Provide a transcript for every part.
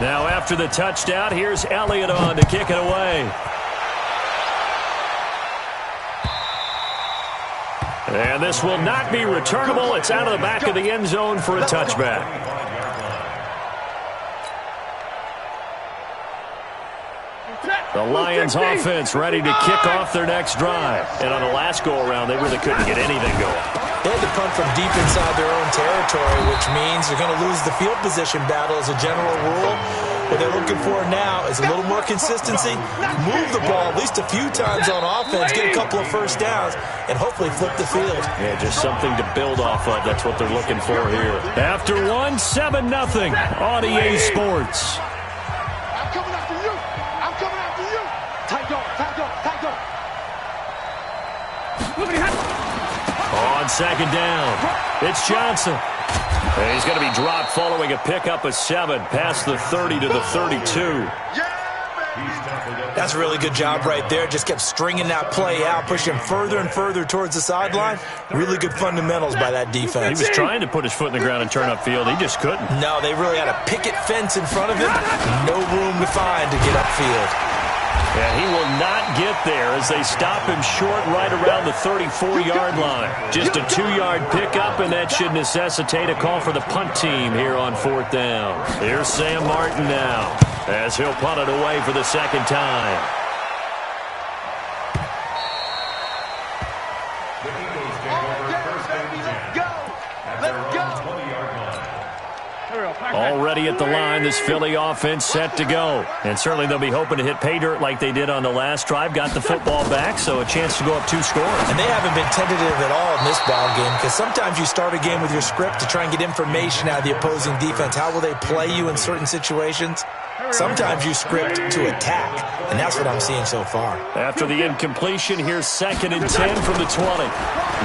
Now after the touchdown, here's Elliott on to kick it away. And this will not be returnable. It's out of the back of the end zone for a touchback. The Lions offense ready to kick off their next drive. And on the last go-around, they really couldn't get anything going. They had to punt from deep inside their own territory, which means they're going to lose the field position battle as a general rule. What they're looking for now is a little more consistency, move the ball at least a few times on offense, get a couple of first downs, and hopefully flip the field. Yeah, just something to build off of. That's what they're looking for here. After 1, 7-0 on EA Sports. I'm coming after you. I'm coming after you. Tight dog, tight dog, tight dog. On second down, it's Johnson. And he's going to be dropped following a pickup of 7 past the 30 to the 32. That's a really good job right there. Just kept stringing that play out, pushing further and further towards the sideline. Really good fundamentals by that defense. He was trying to put his foot in the ground and turn upfield. He just couldn't. No, they really had a picket fence in front of him. No room to find to get upfield. And he will not get there as they stop him short right around the 34-yard line. Just a 2-yard pickup, and that should necessitate a call for the punt team here on 4th down. Here's Sam Martin now as he'll punt it away for the second time. Already at the line, this Philly offense set to go. And certainly they'll be hoping to hit pay dirt like they did on the last drive. Got the football back, so a chance to go up 2 scores. And they haven't been tentative at all in this ball game, because sometimes you start a game with your script to try and get information out of the opposing defense. How will they play you in certain situations? Sometimes you script to attack, and that's what I'm seeing so far. After the incompletion, here's 2nd and 10 from the 20.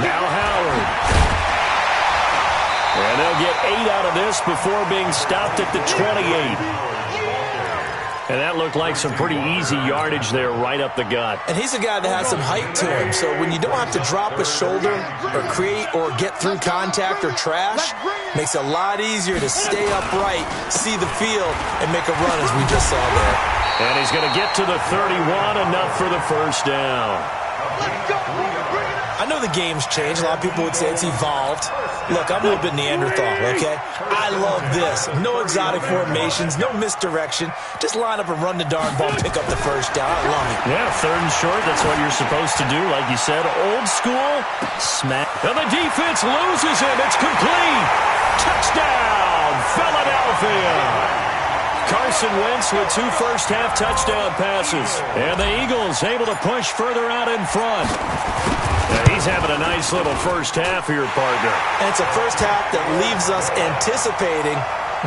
Now Howard. And they'll get 8 out of this before being stopped at the 28. And that looked like some pretty easy yardage there right up the gut. And he's a guy that has some height to him, so when you don't have to drop a shoulder or create or get through contact or trash, makes it a lot easier to stay upright, see the field, and make a run as we just saw there. And he's going to get to the 31, enough for the first down. I know the game's changed. A lot of people would say it's evolved. Look, I'm a little bit Neanderthal, okay? I love this. No exotic formations, no misdirection. Just line up and run the darn ball, pick up the first down. I love it. Yeah, 3rd and short, that's what you're supposed to do. Like you said, old school, smack. And the defense loses him. It's complete. Touchdown, Philadelphia. Carson Wentz with 2 first-half touchdown passes. And the Eagles able to push further out in front. Yeah, he's having a nice little first half here, partner. And it's a first half that leaves us anticipating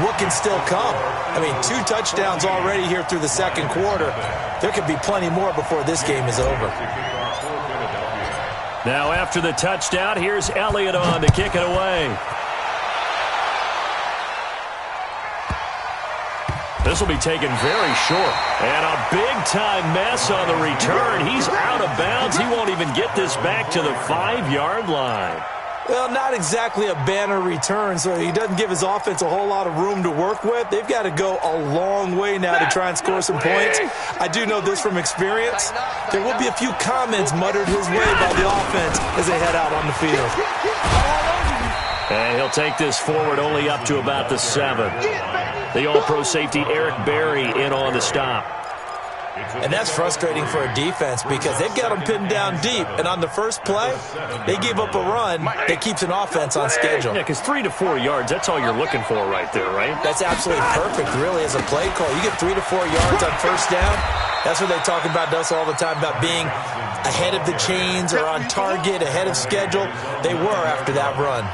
what can still come. I mean, 2 touchdowns already here through the second quarter. There could be plenty more before this game is over. Now after the touchdown, here's Elliott on to kick it away. This will be taken very short. And a big-time mess on the return. He's out of bounds. He won't even get this back to the 5-yard line. Well, not exactly a banner return, so he doesn't give his offense a whole lot of room to work with. They've got to go a long way now to try and score some points. I do know this from experience. There will be a few comments muttered his way by the offense as they head out on the field. And he'll take this forward only up to about the 7. The All-Pro safety Eric Berry in on the stop. And that's frustrating for a defense because they've got them pinned down deep. And on the first play, they give up a run that keeps an offense on schedule. Yeah, because 3 to 4 yards, that's all you're looking for right there, right? That's absolutely perfect, really, as a play call. You get 3 to 4 yards on first down. That's what they talk about us all the time, about being ahead of the chains or on target, ahead of schedule. They were after that run.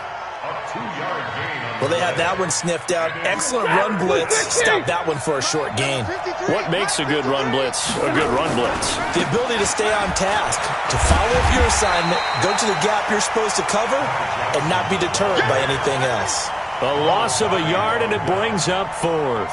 Well, they had that one sniffed out. Excellent run blitz. Stopped that one for a short gain. What makes a good run blitz a good run blitz? The ability to stay on task, to follow up your assignment, go to the gap you're supposed to cover, and not be deterred by anything else. A loss of a yard, and it brings up 4th.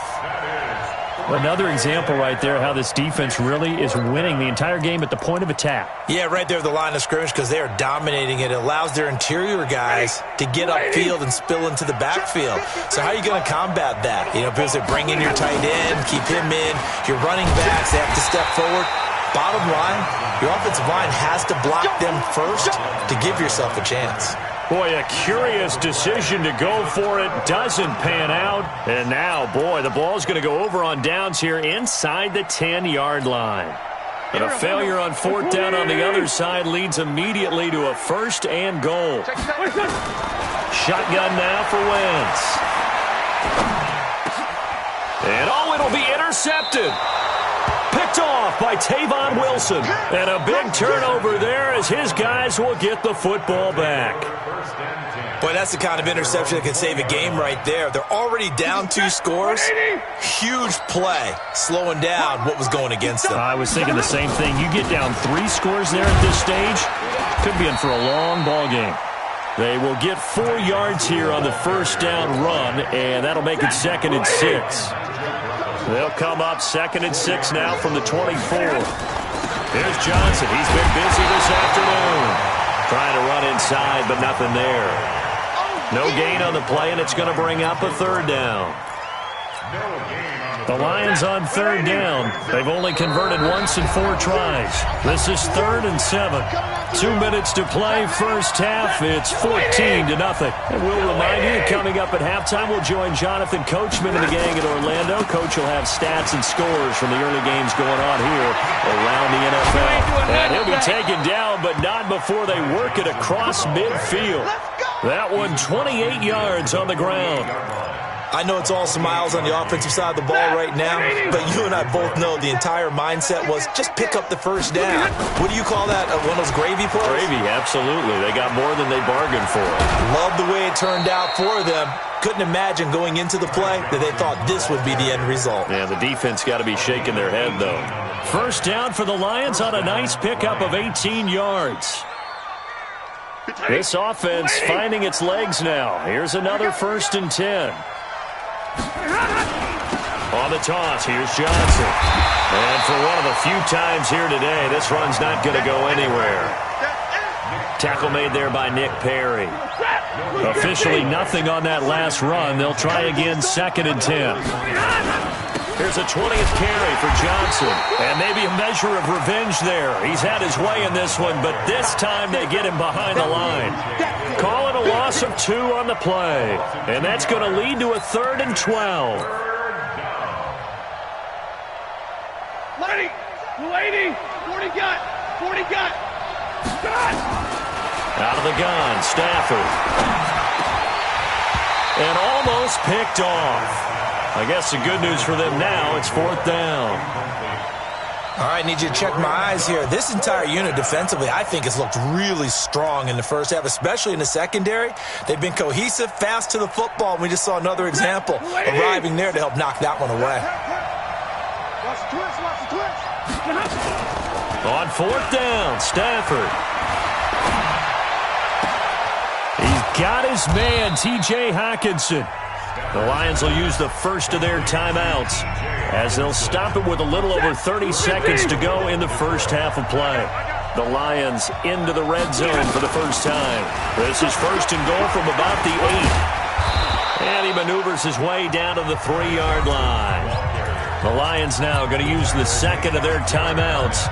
Another example right there how this defense really is winning the entire game at the point of attack. Yeah, right there at the line of scrimmage because they are dominating it. It allows their interior guys to get upfield and spill into the backfield. So how are you going to combat that? You know, because they bring in your tight end, keep him in. Your running backs, they have to step forward. Bottom line, your offensive line has to block them first to give yourself a chance. Boy, a curious decision to go for it. Doesn't pan out. And now, boy, the ball's going to go over on downs here inside the 10-yard line. And a failure on fourth down on the other side leads immediately to a first and goal. Shotgun now for Wentz. And it'll be intercepted. Picked off by Tavon Wilson. And a big turnover there as his guys will get the football back. Boy, that's the kind of interception that could save a game right there. They're already down 2 scores. Huge play, slowing down what was going against them. I was thinking the same thing. You get down 3 scores there at this stage, could be in for a long ball game. They will get 4 yards here on the first down run, and that'll make it 2nd and 6. They'll come up 2nd and 6 now from the 24. Here's Johnson. He's been busy this afternoon. Trying to run inside, but nothing there. No gain on the play, and it's going to bring up a 3rd down. The Lions on 3rd down. They've only converted once in 4 tries. This is 3rd and 7. 2 minutes to play, first half. It's 14-0. And we'll remind you, coming up at halftime, we'll join Jonathan Coachman and the gang in Orlando. Coach will have stats and scores from the early games going on here around the NFL. And he'll be taken down, but not before they work it across midfield. That one 28 yards on the ground. I know it's all smiles on the offensive side of the ball right now, but you and I both know the entire mindset was just pick up the first down. What do you call that? One of those gravy plays? Gravy, absolutely. They got more than they bargained for. Love the way it turned out for them. Couldn't imagine going into the play that they thought this would be the end result. Yeah, the defense got to be shaking their head, though. First down for the Lions on a nice pickup of 18 yards. This offense finding its legs now. Here's another 1st and 10. On the toss, here's Johnson. And for one of the few times here today, this run's not going to go anywhere. Tackle made there by Nick Perry. Officially nothing on that last run. They'll try again, 2nd and 10. Here's a 20th carry for Johnson. And maybe a measure of revenge there. He's had his way in this one, but this time they get him behind the line. Call it a loss of 2 on the play. And that's going to lead to a 3rd and 12. 280, 40 got. Out of the gun, Stafford. And almost picked off. I guess the good news for them now, it's 4th down. All right, need you to check my eyes here. This entire unit defensively, I think, has looked really strong in the first half, especially in the secondary. They've been cohesive, fast to the football, and we just saw another example arriving there to help knock that one away. On 4th down, Stafford. He's got his man, T.J. Hockenson. The Lions will use the first of their timeouts as they'll stop it with a little over 30 seconds to go in the first half of play. The Lions into the red zone for the first time. This is 1st and goal from about the 8. And he maneuvers his way down to the 3-yard line. The Lions now going to use the 2nd of their timeouts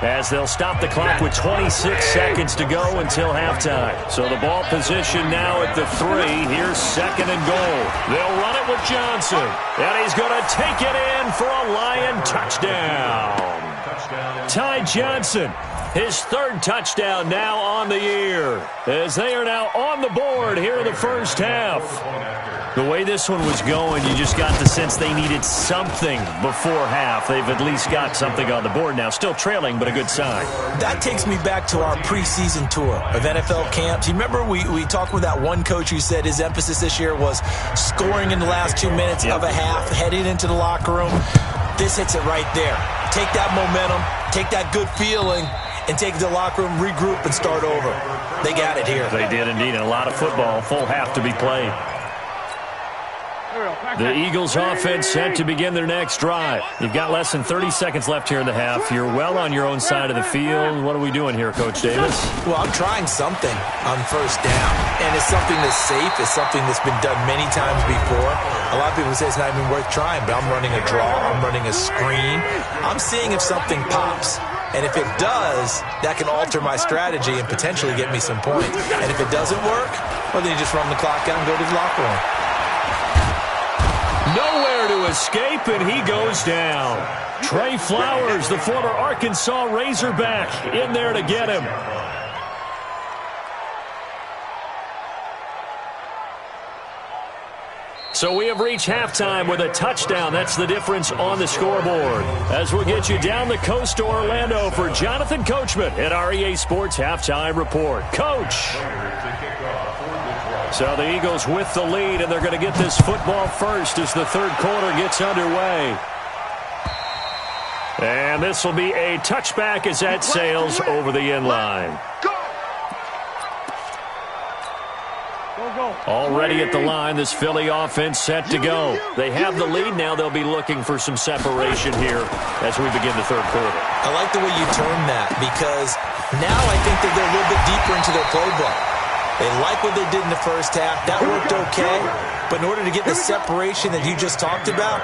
as they'll stop the clock with 26 seconds to go until halftime. So the ball position now at the 3. Here's 2nd and goal. They'll run it with Johnson. And he's going to take it in for a Lion touchdown. Ty Johnson, his 3rd touchdown now on the year, as they are now on the board here in the first half. The way this one was going, you just got the sense they needed something before half. They've at least got something on the board now. Still trailing, but a good sign. That takes me back to our preseason tour of NFL camps. You remember we talked with that one coach who said his emphasis this year was scoring in the last 2 minutes of a half, heading into the locker room. This hits it right there. Take that momentum, take that good feeling, and take it to the locker room, regroup, and start over. They got it here. They did indeed. And a lot of football, full half to be played. The Eagles offense set to begin their next drive. You've got less than 30 seconds left here in the half. You're well on your own side of the field. What are we doing here, Coach Davis? Well, I'm trying something on first down, and it's something that's safe. It's something that's been done many times before. A lot of people say it's not even worth trying, but I'm running a draw. I'm running a screen. I'm seeing if something pops. And if it does, that can alter my strategy and potentially get me some points. And if it doesn't work, well, then you just run the clock out and go to the locker room. Nowhere to escape, and he goes down. Trey Flowers, the former Arkansas Razorback, in there to get him. So we have reached halftime with a touchdown. That's the difference on the scoreboard. As we'll get you down the coast to Orlando for Jonathan Coachman at our EA Sports Halftime Report. Coach. So the Eagles with the lead, and they're going to get this football first as the third quarter gets underway. And this will be a touchback as that sails over the end line. Already at the line, this Philly offense set to go. They have the lead now. They'll be looking for some separation here as we begin the third quarter. I like the way you term that, because now I think they go a little bit deeper into their playbook. They like what they did in the first half. That worked okay. But in order to get the separation that you just talked about,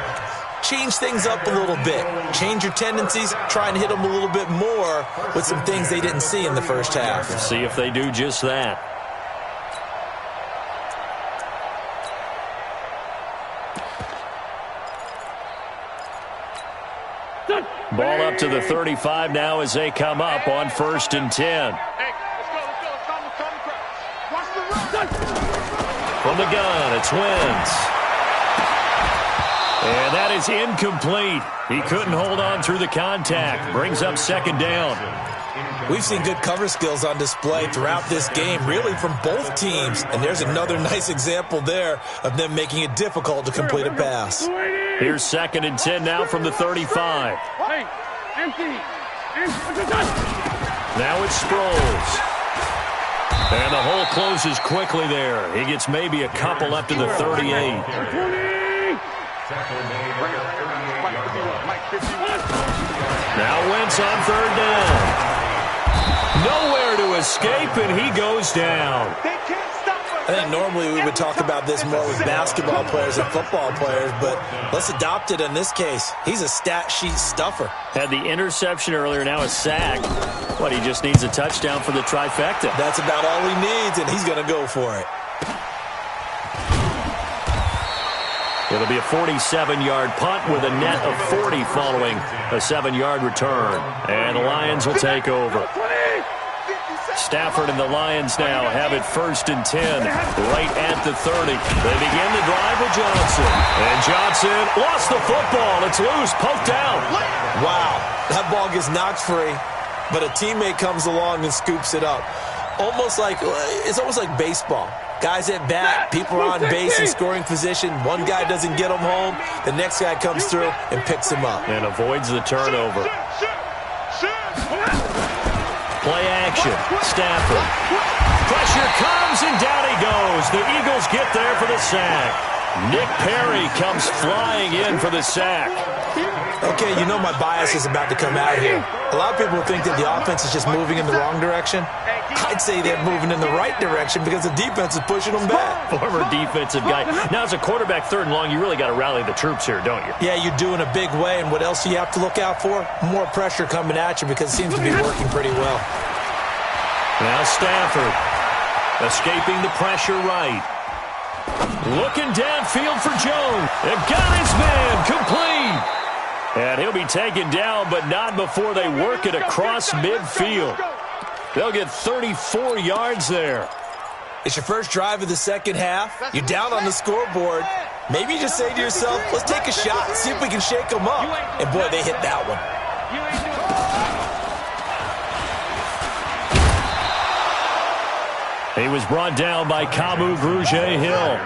change things up a little bit. Change your tendencies. Try and hit them a little bit more with some things they didn't see in the first half. See if they do just that. Ball up to the 35 now as they come up on 1st and 10. From the gun, it's Wentz. And that is incomplete. He couldn't hold on through the contact. Brings up 2nd down. We've seen good cover skills on display throughout this game, really from both teams. And there's another nice example there of them making it difficult to complete a pass. Here's 2nd and 10 now from the 35. Now it's Sproles. And the hole closes quickly there. He gets maybe a couple up to the 38. Now Wentz on 3rd down. Nowhere to escape, and he goes down. I think normally we would talk about this more with basketball players and football players, but let's adopt it in this case. He's a stat sheet stuffer. Had the interception earlier, now a sack. What, he just needs a touchdown for the trifecta. That's about all he needs, and he's going to go for it. It'll be a 47-yard punt with a net of 40 following a 7-yard return. And the Lions will take over. Stafford and the Lions now have it 1st and 10, right at the 30. They begin the drive with Johnson. And Johnson lost the football. It's loose, poked out. Wow, that ball gets knocked free, but a teammate comes along and scoops it up. It's almost like baseball. Guys at bat, people are on base in scoring position. One guy doesn't get him home. The next guy comes through and picks him up. And avoids the turnover. Play action. Stafford. Pressure comes, and down he goes. The Eagles get there for the sack. Nick Perry comes flying in for the sack. Okay, you know my bias is about to come out here. A lot of people think that the offense is just moving in the wrong direction. I'd say they're moving in the right direction because the defense is pushing them back. Former defensive guy. Now, as a quarterback 3rd and long, you really got to rally the troops here, don't you? Yeah, you do in a big way. And what else do you have to look out for? More pressure coming at you because it seems to be working pretty well. Now Stafford escaping the pressure right. Looking downfield for Jones. And got his man complete. And he'll be taken down, but not before they work it across midfield. They'll get 34 yards there. It's your first drive of the second half. You're down on the scoreboard. Maybe you just say to yourself, let's take a shot, see if we can shake them up. And boy, they hit that one. He was brought down by Kamu Grugier-Hill.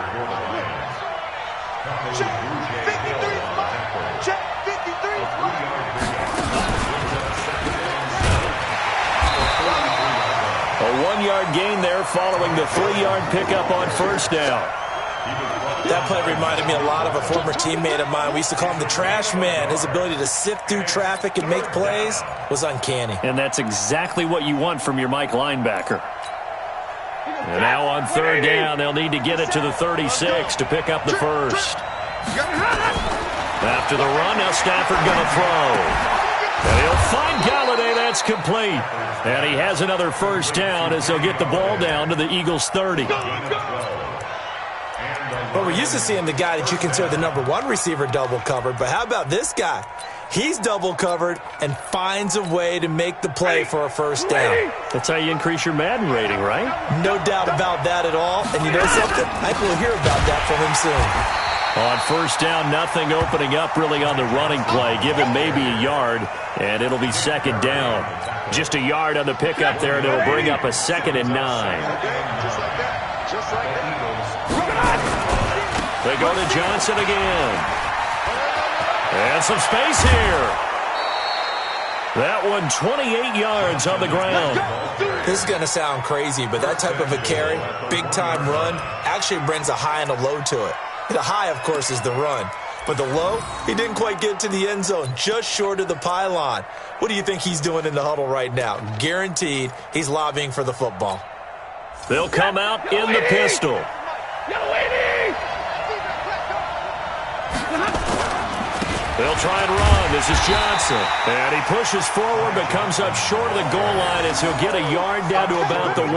A 1-yard gain there following the 3-yard pickup on 1st down. That play reminded me a lot of a former teammate of mine. We used to call him the trash man. His ability to sift through traffic and make plays was uncanny. And that's exactly what you want from your Mike linebacker. And now on third down, they'll need to get it to the 36 to pick up the first. After the run, now Stafford going to throw. And he'll find Galladay. That's complete. And he has another first down as they'll get the ball down to the Eagles' 30. Well, we're used to seeing the guy that you consider the number one receiver double covered, but how about this guy? He's double covered and finds a way to make the play for a first down. That's how you increase your Madden rating, right? No doubt about that at all. And you know something? I think we'll hear about that from him soon. On first down, nothing opening up really on the running play. Give him maybe a yard, and it'll be second down. Just a yard on the pickup there, and it'll bring up a 2nd and 9. Just like that. They go to Johnson again. And some space here. That one 28 yards on the ground. This is going to sound crazy, but that type of a carry, big-time run, actually brings a high and a low to it. The high, of course, is the run. But the low, he didn't quite get to the end zone, just short of the pylon. What do you think he's doing in the huddle right now? Guaranteed he's lobbying for the football. They'll come out in the pistol. They'll try and run. This is Johnson. And he pushes forward but comes up short of the goal line as he'll get a yard down to about the 1.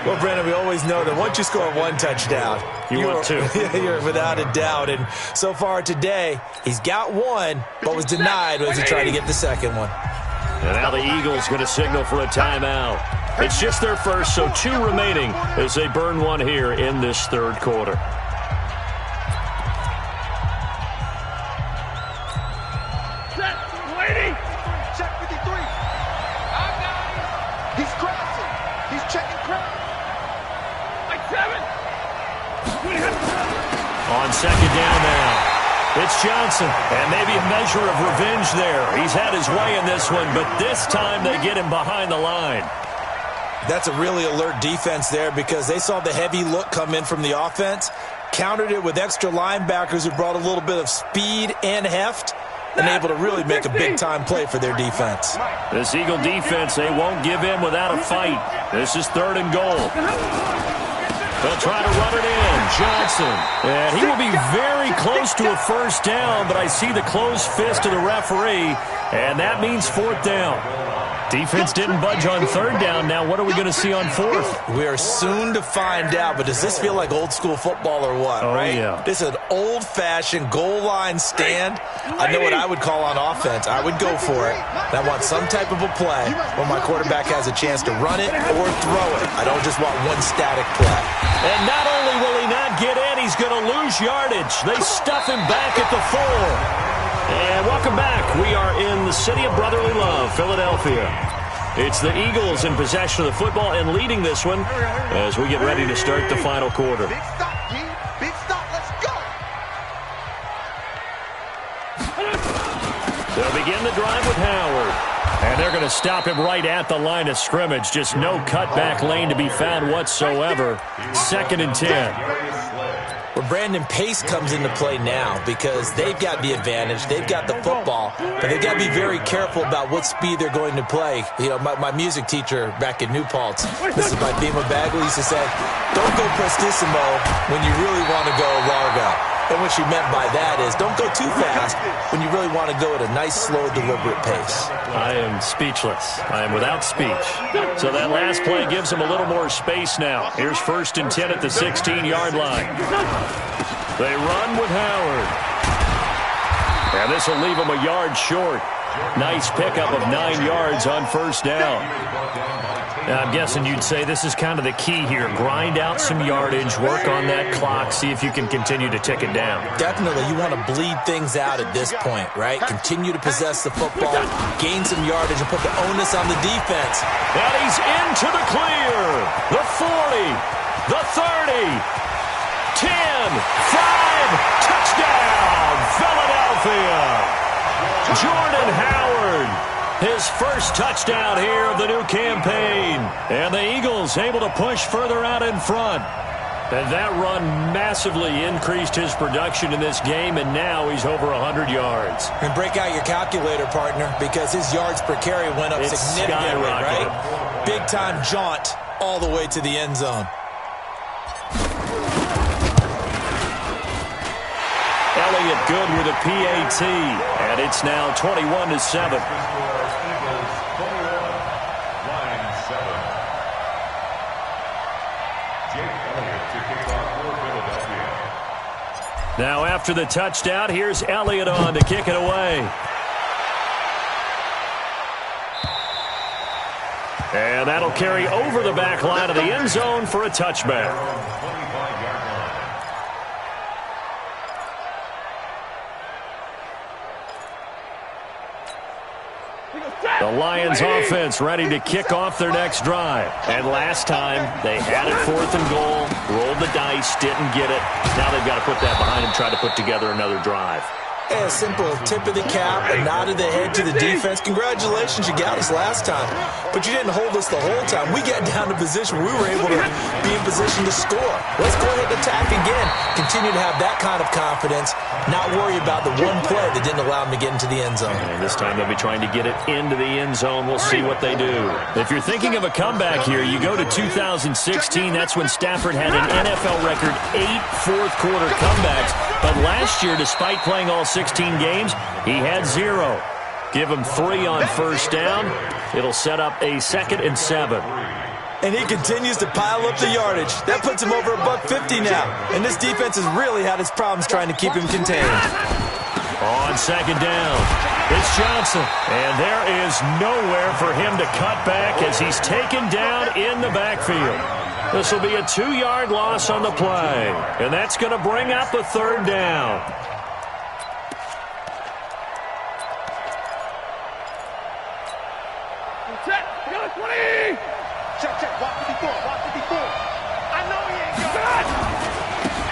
Well, Brandon, we always know that once you score one touchdown, you're without a doubt. And so far today, he's got one, but was denied as he tried to get the second one. And now the Eagles going to signal for a timeout. It's just their first, so 2 remaining as they burn one here in this third quarter. Check 53. I got him. He's crossing. He's checking crowd. Like 7. On second down now. It's Johnson, and maybe a measure of revenge there. He's had his way in this one, but this time they get him behind the line. That's a really alert defense there because they saw the heavy look come in from the offense, countered it with extra linebackers who brought a little bit of speed and heft, and able to really make a big-time play for their defense. This Eagle defense, they won't give in without a fight. This is 3rd and goal. They'll try to run it in. Johnson. And he will be very close to a first down, but I see the closed fist of the referee, and that means 4th down. Defense didn't budge on 3rd down. Now what are we going to see on 4th? We are soon to find out, but does this feel like old school football or what, right? Yeah. This is an old-fashioned goal line stand. I know what I would call on offense. I would go for it. And I want some type of a play where my quarterback has a chance to run it or throw it. I don't just want one static play. And not only will he not get in, he's going to lose yardage. They stuff him back at the 4. And welcome back. We are in the city of brotherly love, Philadelphia. It's the Eagles in possession of the football and leading this one as we get ready to start the final quarter. Big stop, G. Big stop. Let's go. They'll begin the drive with Howard. And they're going to stop him right at the line of scrimmage. Just no cutback lane to be found whatsoever. 2nd and 10. Well, Brandon, pace comes into play now because they've got the advantage. They've got the football, but they've got to be very careful about what speed they're going to play. You know, my music teacher back in New Paltz, Mrs. Bima Bagley, used to say, don't go prestissimo when you really want to go largo. And what she meant by that is don't go too fast when you really want to go at a nice, slow, deliberate pace. I am speechless. I am without speech. So that last play gives him a little more space now. Here's 1st and 10 at the 16-yard line. They run with Howard. And this will leave him a yard short. Nice pickup of 9 yards on first down. Now, I'm guessing you'd say this is kind of the key here. Grind out some yardage, work on that clock, see if you can continue to tick it down. Definitely. You want to bleed things out at this point, right? Continue to possess the football, gain some yardage, and put the onus on the defense. And he's into the clear. The 40, the 30, 10, 5, touchdown, Philadelphia. Jordan Howard. His first touchdown here of the new campaign. And the Eagles able to push further out in front. And that run massively increased his production in this game, and now he's over 100 yards. And break out your calculator, partner, because his yards per carry went up significantly, right? Big-time jaunt all the way to the end zone. Elliott good with a PAT, and it's now 21-7. Now after the touchdown, here's Elliott on to kick it away. And that'll carry over the back line of the end zone for a touchback. The Lions offense ready to kick off their next drive. And last time, they had it 4th and goal, rolled the dice, didn't get it. Now they've got to put that behind them, try to put together another drive. A simple tip of the cap, a nod of the head to the defense. Congratulations, you got us last time. But you didn't hold us the whole time. We got down to position where we were able to be in position to score. Let's go ahead and attack again. Continue to have that kind of confidence, not worry about the one play that didn't allow them to get into the end zone. And this time they'll be trying to get it into the end zone. We'll see what they do. If you're thinking of a comeback here, you go to 2016. That's when Stafford had an NFL record 8 fourth-quarter comebacks. But last year, despite playing all 16 games, he had 0. Give him 3 on first down. It'll set up a 2nd and 7. And he continues to pile up the yardage. That puts him over $150 now. And this defense has really had its problems trying to keep him contained. On 2nd down, it's Johnson. And there is nowhere for him to cut back as he's taken down in the backfield. This will be a 2-yard loss on the play. And that's going to bring up a 3rd down.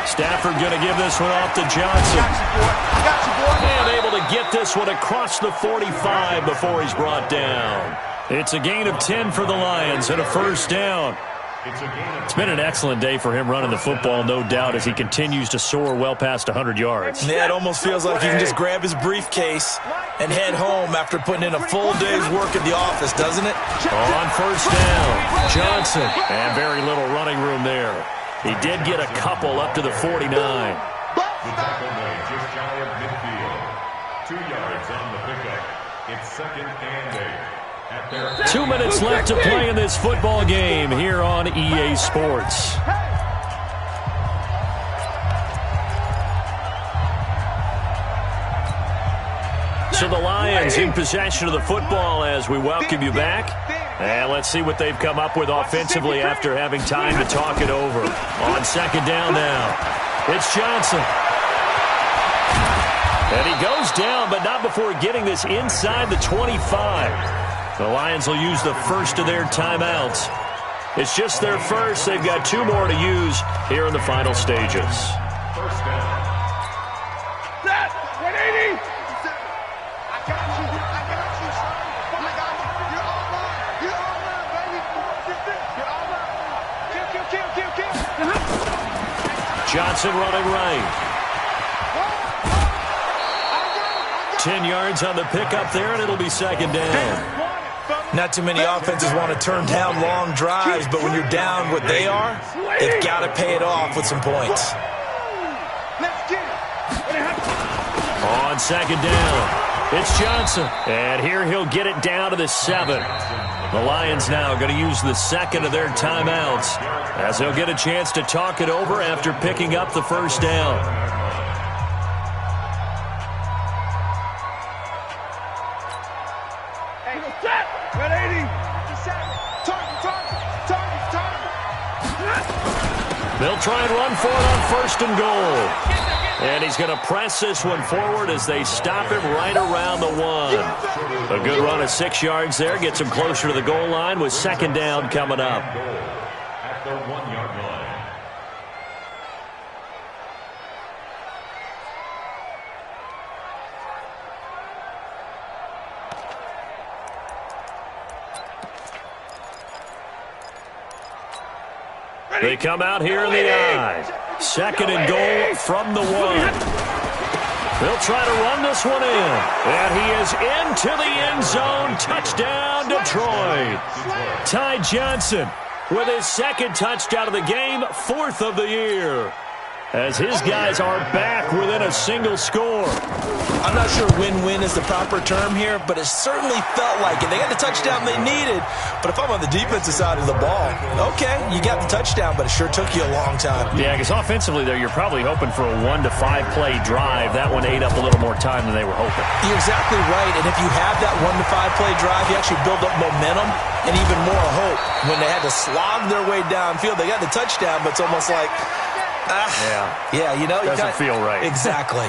Stafford going to give this one off to Johnson. And able to get this one across the 45 before he's brought down. It's a gain of 10 for the Lions and a 1st down. It's been an excellent day for him running the football, no doubt, as he continues to soar well past 100 yards. Yeah, it almost feels like he can just grab his briefcase and head home after putting in a full day's work at the office, doesn't it? On 1st down, Johnson. And very little running room there. He did get a couple up to the 49. The tackle made just shy of midfield. 2 yards on the pickup. It's 2nd and 8. 2 minutes left to play in this football game here on EA Sports. So the Lions in possession of the football as we welcome you back. And let's see what they've come up with offensively after having time to talk it over. On 2nd down now, it's Johnson. And he goes down, but not before getting this inside the 25. The Lions will use the first of their timeouts. It's just their first. They've got 2 more to use here in the final stages. 1st down. 180. I got you. I got you, son. I got you. You're all right. You're all right, baby. You're all right. Kill. Johnson running right. 10 yards on the pickup there, and it'll be 2nd down. Not too many offenses want to turn down long drives, but when you're down what they are, they've got to pay it off with some points. On 2nd down, it's Johnson. And here he'll get it down to the 7. The Lions now going to use the 2nd of their timeouts as they'll get a chance to talk it over after picking up the 1st down. They'll try and run for it on 1st and goal. And he's going to press this one forward as they stop him right around the 1. A good run of 6 yards there. Gets him closer to the goal line with 2nd down coming up. At the 1-yard line. They come out here in the I. 2nd and goal from the 1. They'll try to run this one in. And he is into the end zone. Touchdown, Detroit. Ty Johnson with his 2nd touchdown of the game, 4th of the year, as his guys are back within a single score. I'm not sure win-win is the proper term here, but it certainly felt like it. They got the touchdown they needed, but if I'm on the defensive side of the ball, okay, you got the touchdown, but it sure took you a long time. Yeah, because offensively there, you're probably hoping for a 1 to 5 play drive. That one ate up a little more time than they were hoping. You're exactly right, and if you have that 1 to 5 play drive, you actually build up momentum and even more hope. When they had to slog their way downfield, they got the touchdown, but it's almost like, yeah, you know, doesn't feel right. Exactly.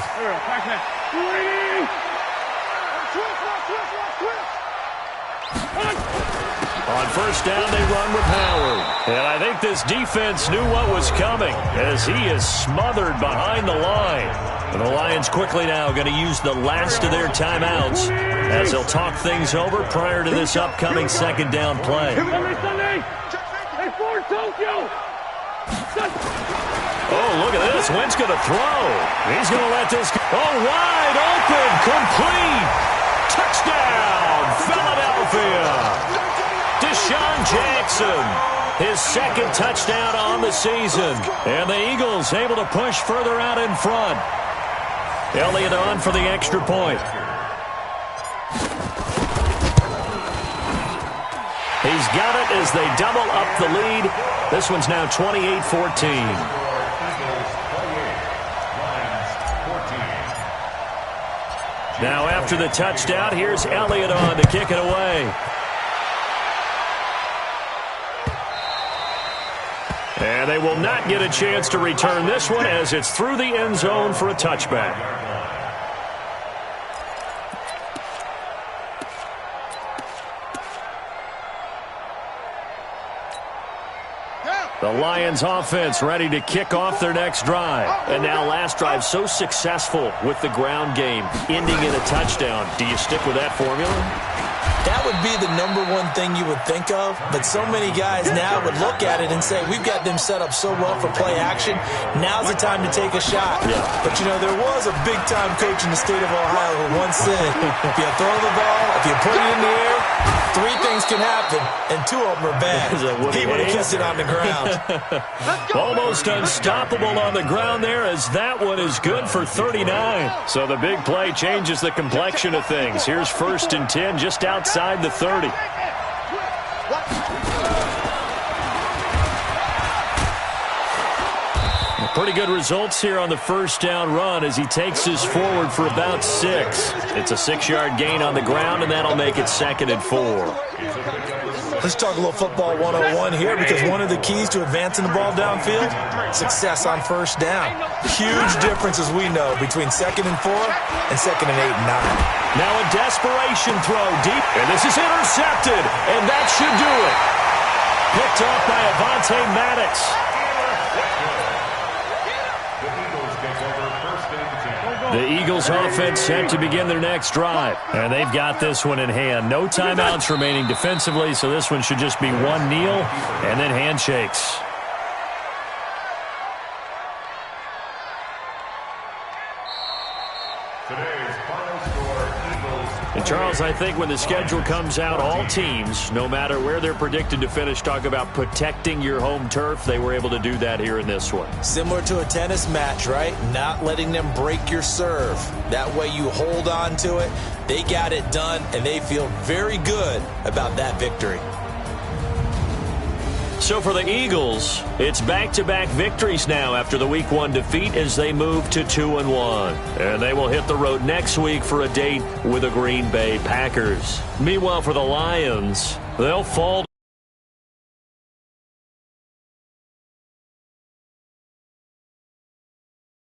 On 1st down, they run with Howard. And I think this defense knew what was coming as he is smothered behind the line. And the Lions quickly now going to use the last of their timeouts as they'll talk things over prior to this upcoming 2nd down play. Oh, look at this. Wentz going to throw. He's going to let this go. Oh, wide open. Complete. Touchdown, Philadelphia. Deshaun Jackson, his 2nd touchdown on the season. And the Eagles able to push further out in front. Elliott on for the extra point. He's got it as they double up the lead. This one's now 28-14. Now after the touchdown, here's Elliott on to kick it away. And they will not get a chance to return this one as it's through the end zone for a touchback. The Lions offense ready to kick off their next drive. And now last drive so successful with the ground game, ending in a touchdown. Do you stick with that formula? That would be the #1 thing you would think of, but so many guys now would look at it and say, we've got them set up so well for play action, now's the time to take a shot. Yeah. But, you know, there was a big-time coach in the state of Ohio who once said, if you throw the ball, if you put it in the air, 3 things can happen, and 2 of them are bad. He would have kissed it on the ground. Almost unstoppable on the ground there as that one is good for 39. So the big play changes the complexion of things. Here's 1st and 10 just outside the 30. Pretty good results here on the 1st down run as he takes us forward for about 6. It's a 6-yard gain on the ground, and that'll make it 2nd and 4. Let's talk a little football 101 here, because one of the keys to advancing the ball downfield, success on 1st down. Huge difference, as we know, between 2nd and 4 and 2nd and 8 and 9. Now a desperation throw deep, and this is intercepted, and that should do it. Picked off by Avonte Maddox. The Eagles offense set to begin their next drive. And they've got this one in hand. No timeouts remaining defensively, so this one should just be one kneel and then handshakes. And Charles, I think when the schedule comes out, all teams, no matter where they're predicted to finish, talk about protecting your home turf. They were able to do that here in this one. Similar to a tennis match, right? Not letting them break your serve. That way you hold on to it. They got it done, and they feel very good about that victory. So for the Eagles, it's back-to-back victories now after the Week 1 defeat as they move to 2-1. And they will hit the road next week for a date with the Green Bay Packers. Meanwhile, for the Lions, they'll fall to